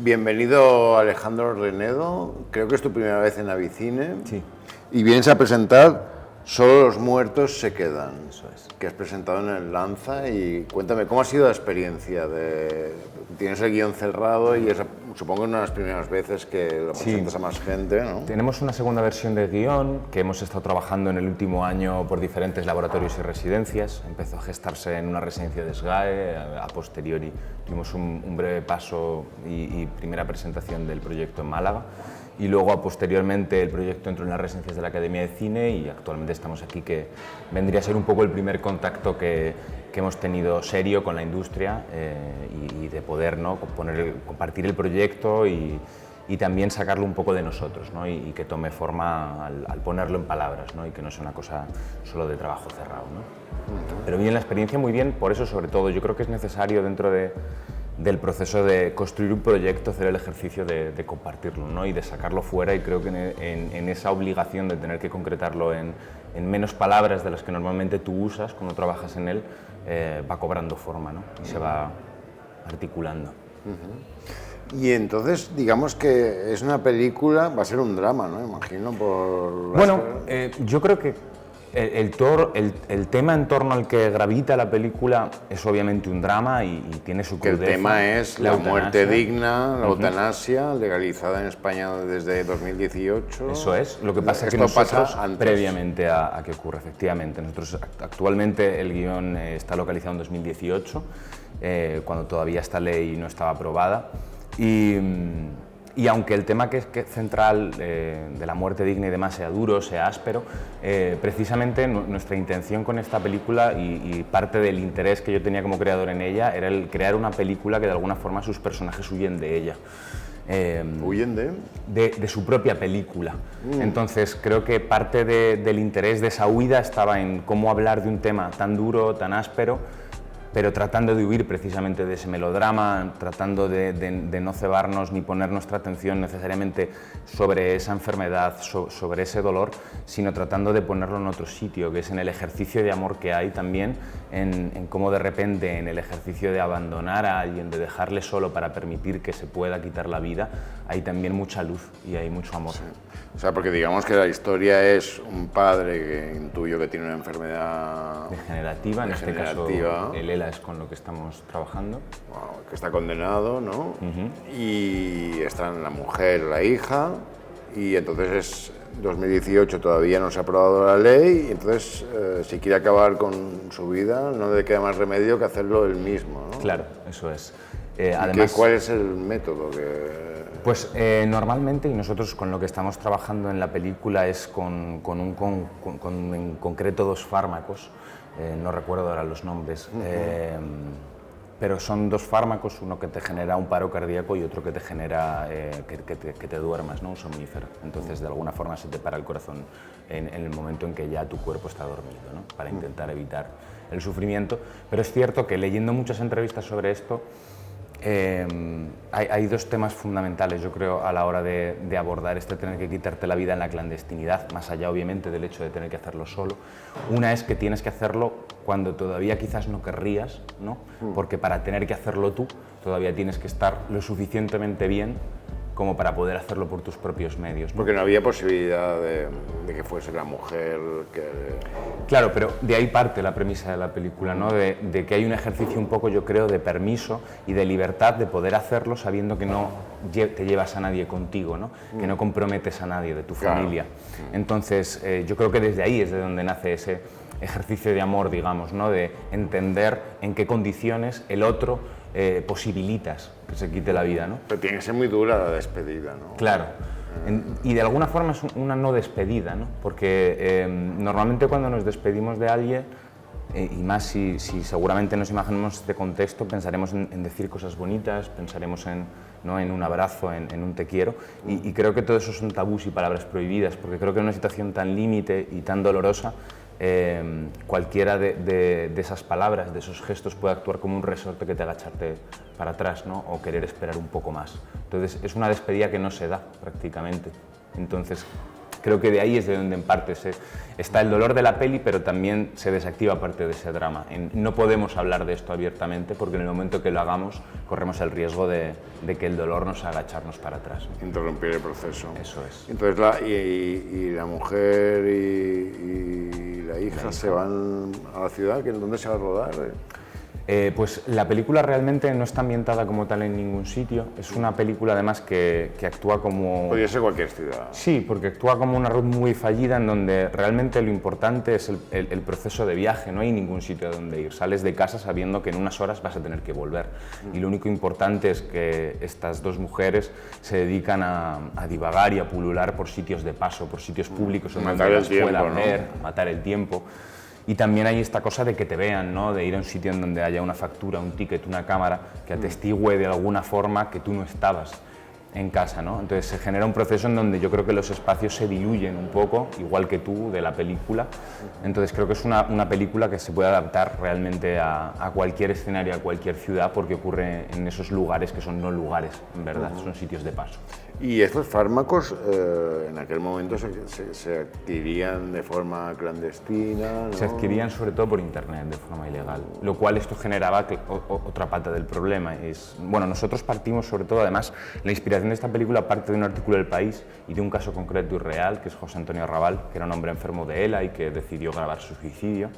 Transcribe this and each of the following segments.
Bienvenido Alejandro Renedo, creo que es tu primera vez en Avicine. Sí. Y vienes a presentar Solo los muertos se quedan, Eso es. que has presentado en el Lanza. Y cuéntame, ¿cómo ha sido la experiencia? Tienes el guión cerrado y es, supongo, una de las primeras veces que lo presentas a más gente, ¿no? Tenemos una segunda versión del guión que hemos estado trabajando en el último año por diferentes laboratorios y residencias. Empezó a gestarse en una residencia de SGAE, a posteriori tuvimos un breve paso y primera presentación del proyecto en Málaga. Y luego, posteriormente, el proyecto entró en las residencias de la Academia de Cine y actualmente estamos aquí, que vendría a ser un poco el primer contacto que hemos tenido serio con la industria y de poder, ¿no?, compartir el proyecto y también sacarlo un poco de nosotros, ¿no?, y que tome forma al ponerlo en palabras, ¿no?, y que no sea una cosa solo de trabajo cerrado, ¿no? Pero bien, la experiencia muy bien, por eso sobre todo yo creo que es necesario dentro del proceso de construir un proyecto, hacer el ejercicio de compartirlo, ¿no?, y de sacarlo fuera, y creo que en esa obligación de tener que concretarlo en menos palabras de las que normalmente tú usas cuando trabajas en él, va cobrando forma, ¿no?, y se va articulando. Y entonces, digamos que es una película, va a ser un drama, ¿no? Imagino, por... Bueno, yo creo que el tema en torno al que gravita la película es obviamente un drama y tiene su crudeza. Que el tema es la muerte digna, la Uh-huh. eutanasia, legalizada en España desde 2018. Eso es, lo que pasa es que nosotros, previamente a que ocurra, efectivamente, nosotros actualmente el guión está localizado en 2018, cuando todavía esta ley no estaba aprobada. Y aunque el tema que es central de la muerte digna y demás sea duro, sea áspero, precisamente nuestra intención con esta película y parte del interés que yo tenía como creador en ella era el crear una película que de alguna forma sus personajes huyen de ella. ¿Huyen de su propia película. Entonces creo que parte del interés de esa huida estaba en cómo hablar de un tema tan duro, tan áspero, pero tratando de huir precisamente de ese melodrama, tratando de no cebarnos ni poner nuestra atención necesariamente sobre esa enfermedad, sobre ese dolor, sino tratando de ponerlo en otro sitio, que es en el ejercicio de amor que hay también, en cómo de repente en el ejercicio de abandonar a alguien, de dejarle solo para permitir que se pueda quitar la vida, hay también mucha luz y hay mucho amor. Sí. O sea, porque digamos que la historia es un padre que intuyo que tiene una enfermedad degenerativa, en este caso el ELA es con lo que estamos trabajando. Wow, que está condenado, ¿no? Uh-huh. Y están la mujer, la hija, y entonces es 2018, todavía no se ha aprobado la ley, y entonces si quiere acabar con su vida no le queda más remedio que hacerlo él mismo, ¿no? Claro, eso es. Además, ¿cuál es el método Pues normalmente, y nosotros con lo que estamos trabajando en la película es con en concreto dos fármacos, no recuerdo ahora los nombres, pero son dos fármacos, uno que te genera un paro cardíaco y otro que te genera que te duermas, ¿no?, un somnífero. Entonces, de alguna forma se te para el corazón en el momento en que ya tu cuerpo está dormido, ¿no?, para intentar evitar el sufrimiento. Pero es cierto que leyendo muchas entrevistas sobre esto, hay dos temas fundamentales, yo creo, a la hora de abordar tener que quitarte la vida en la clandestinidad, más allá obviamente del hecho de tener que hacerlo solo. Una es que tienes que hacerlo cuando todavía quizás no querrías, ¿no?, porque para tener que hacerlo tú todavía tienes que estar lo suficientemente bien como para poder hacerlo por tus propios medios, ¿no? Porque no había posibilidad de que fuese la mujer que... Claro, pero de ahí parte la premisa de la película, ¿no?, de que hay un ejercicio un poco, yo creo, de permiso y de libertad de poder hacerlo sabiendo que no te llevas a nadie contigo, ¿no?, que no comprometes a nadie de tu familia. Entonces, yo creo que desde ahí es de donde nace ese ejercicio de amor, digamos, ¿no?, de entender en qué condiciones el otro posibilitas que se quite la vida, ¿no? Pero tiene que ser muy dura la despedida, ¿no? Claro. Y de alguna forma es una no despedida, ¿no?, porque normalmente cuando nos despedimos de alguien, y más si seguramente nos imaginamos este contexto, pensaremos en decir cosas bonitas, pensaremos ¿no?, en un abrazo, en un te quiero, y creo que todo eso son tabús y palabras prohibidas, porque creo que en una situación tan límite y tan dolorosa, cualquiera de esas palabras, de esos gestos puede actuar como un resorte que te haga echarte para atrás, ¿no?, o querer esperar un poco más. Entonces es una despedida que no se da prácticamente. Entonces creo que de ahí es de donde en parte está el dolor de la peli, pero también se desactiva parte de ese drama. No podemos hablar de esto abiertamente porque en el momento que lo hagamos corremos el riesgo de que el dolor nos haga echarnos para atrás. Interrumpir el proceso. Eso es. Entonces la mujer y la hija se van a la ciudad, ¿dónde se va a rodar? Pues la película realmente no está ambientada como tal en ningún sitio. Es una película además que actúa como... Podría ser cualquier ciudad. Sí, porque actúa como una ruta muy fallida en donde realmente lo importante es el proceso de viaje. No hay ningún sitio a donde ir. Sales de casa sabiendo que en unas horas vas a tener que volver. Y lo único importante es que estas dos mujeres se dedican a divagar y a pulular por sitios de paso, por sitios públicos donde las puedan ver, matar el tiempo. Y también hay esta cosa de que te vean, ¿no? De ir a un sitio en donde haya una factura, un ticket, una cámara que atestigüe de alguna forma que tú no estabas en casa, ¿no? Entonces se genera un proceso en donde yo creo que los espacios se diluyen un poco, igual que tú, de la película. Entonces creo que es una película que se puede adaptar realmente a cualquier escenario, a cualquier ciudad, porque ocurre en esos lugares que son no lugares, en verdad, son sitios de paso. ¿Y estos fármacos en aquel momento se adquirían de forma clandestina, ¿no? Se adquirían sobre todo por internet, de forma ilegal, lo cual esto generaba otra pata del problema. Bueno, nosotros partimos sobre todo, además, la inspiración de esta película parte de un artículo del País y de un caso concreto y real, que es José Antonio Raval, que era un hombre enfermo de ELA y que decidió grabar su suicidio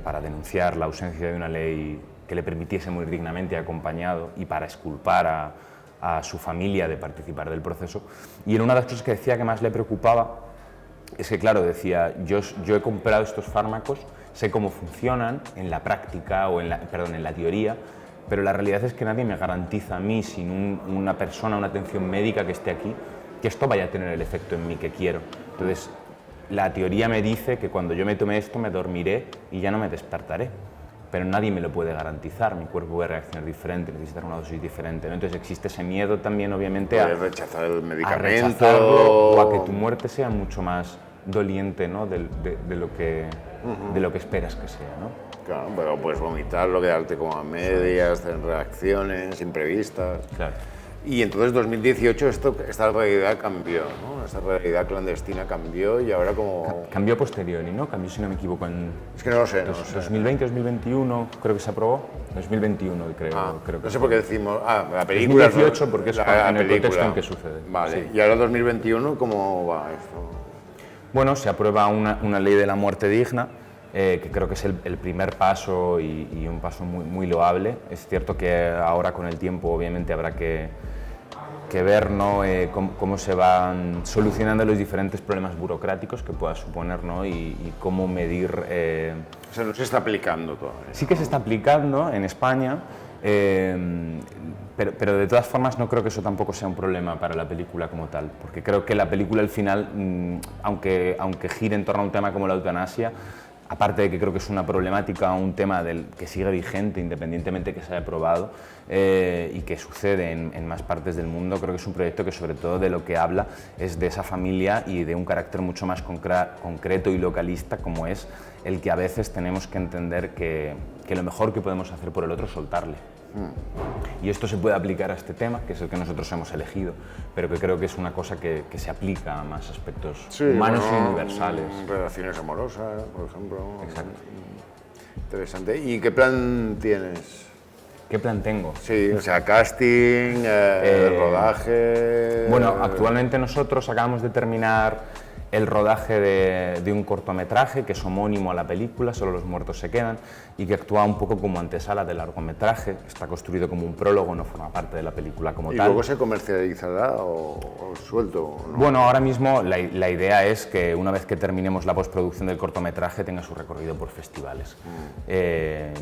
para denunciar la ausencia de una ley que le permitiese morir dignamente acompañado y para exculpar a su familia de participar del proceso. Y en una de las cosas que decía que más le preocupaba es que, claro, decía, yo he comprado estos fármacos, sé cómo funcionan en la práctica o en la teoría, pero la realidad es que nadie me garantiza a mí, sin una persona, una atención médica que esté aquí, que esto vaya a tener el efecto en mí que quiero. Entonces, la teoría me dice que cuando yo me tome esto me dormiré y ya no me despertaré. Pero nadie me lo puede garantizar, mi cuerpo puede reaccionar diferente, necesitar una dosis diferente, ¿no? Entonces existe ese miedo también, obviamente, a rechazar el medicamento, a rechazarlo, o a que tu muerte sea mucho más doliente, ¿no? de lo que esperas que sea, ¿no? Claro, pero puedes vomitarlo, quedarte como a medias, tener reacciones imprevistas. Claro. Y entonces 2018 esta realidad cambió, ¿no? Esta realidad clandestina cambió y ahora como... Cambió posteriori, ¿no? Cambió, si no me equivoco, en... Es que no lo sé, 2020, 2021, creo que se aprobó. 2021, creo que no sé por qué decimos... la película... 2018, porque es en el contexto en que sucede. Vale, sí. Y ahora 2021, ¿cómo va esto? Bueno, se aprueba una ley de la muerte digna, que creo que es el primer paso y un paso muy loable. Es cierto que ahora con el tiempo obviamente habrá que ver, ¿no? Cómo se van solucionando los diferentes problemas burocráticos que pueda suponer, ¿no? y cómo medir... O sea, no se está aplicando todavía. Sí que se está aplicando en España, pero de todas formas no creo que eso tampoco sea un problema para la película como tal, porque creo que la película al final, aunque gire en torno a un tema como la eutanasia, aparte de que creo que es una problemática, un tema que sigue vigente independientemente que se haya aprobado y que sucede en más partes del mundo, creo que es un proyecto que sobre todo de lo que habla es de esa familia y de un carácter mucho más concreto y localista, como es el que a veces tenemos que entender que lo mejor que podemos hacer por el otro es soltarle. Y esto se puede aplicar a este tema, que es el que nosotros hemos elegido, pero que creo que es una cosa que se aplica a más aspectos humanos y universales. Relaciones amorosas, por ejemplo. Exacto. Interesante. ¿Y qué plan tienes? ¿Qué plan tengo? Sí, o sea, casting, rodaje... Bueno, actualmente nosotros acabamos de terminar el rodaje de un cortometraje que es homónimo a la película, Solo los muertos se quedan, y que actúa un poco como antesala del largometraje. Está construido como un prólogo, no forma parte de la película como tal. ¿Y luego se comercializará o suelto? ¿No? Bueno, ahora mismo la idea es que una vez que terminemos la postproducción del cortometraje tenga su recorrido por festivales.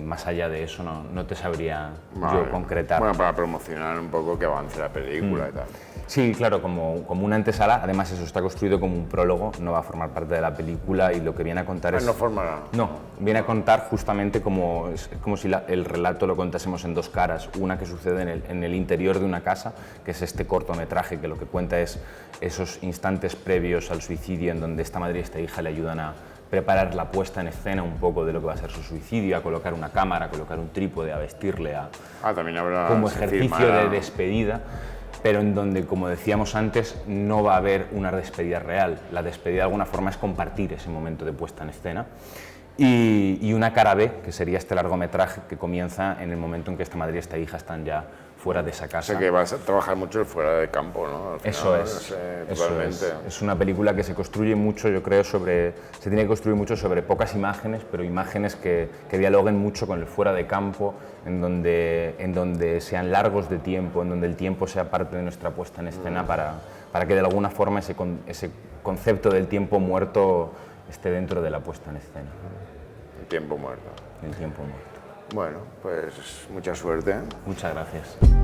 Más allá de eso no te sabría yo concretar. Bueno, para promocionar un poco que avance la película y tal. Sí, claro, como una antesala. Además, eso está construido como un prólogo, no va a formar parte de la película y lo que viene a contar es... No formará. No, viene a contar justamente como si el relato lo contásemos en dos caras. Una que sucede en el interior de una casa, que es este cortometraje, que lo que cuenta es esos instantes previos al suicidio en donde esta madre y esta hija le ayudan a preparar la puesta en escena un poco de lo que va a ser su suicidio, a colocar una cámara, a colocar un trípode, a vestirle, también habrá como ejercicio de despedida. pero en donde, como decíamos antes, no va a haber una despedida real. La despedida de alguna forma es compartir ese momento de puesta en escena. Y una cara B, que sería este largometraje que comienza en el momento en que esta madre y esta hija están ya fuera de esa casa. O sea que vas a trabajar mucho fuera de campo, ¿no? Al final, Eso es, no sé, eso totalmente. es una película que se construye mucho, yo creo, se tiene que construir mucho sobre pocas imágenes, pero imágenes que dialoguen mucho con el fuera de campo, en donde sean largos de tiempo, en donde el tiempo sea parte de nuestra puesta en escena para que de alguna forma ese concepto del tiempo muerto esté dentro de la puesta en escena. El tiempo muerto. El tiempo muerto. Bueno, pues mucha suerte. Muchas gracias.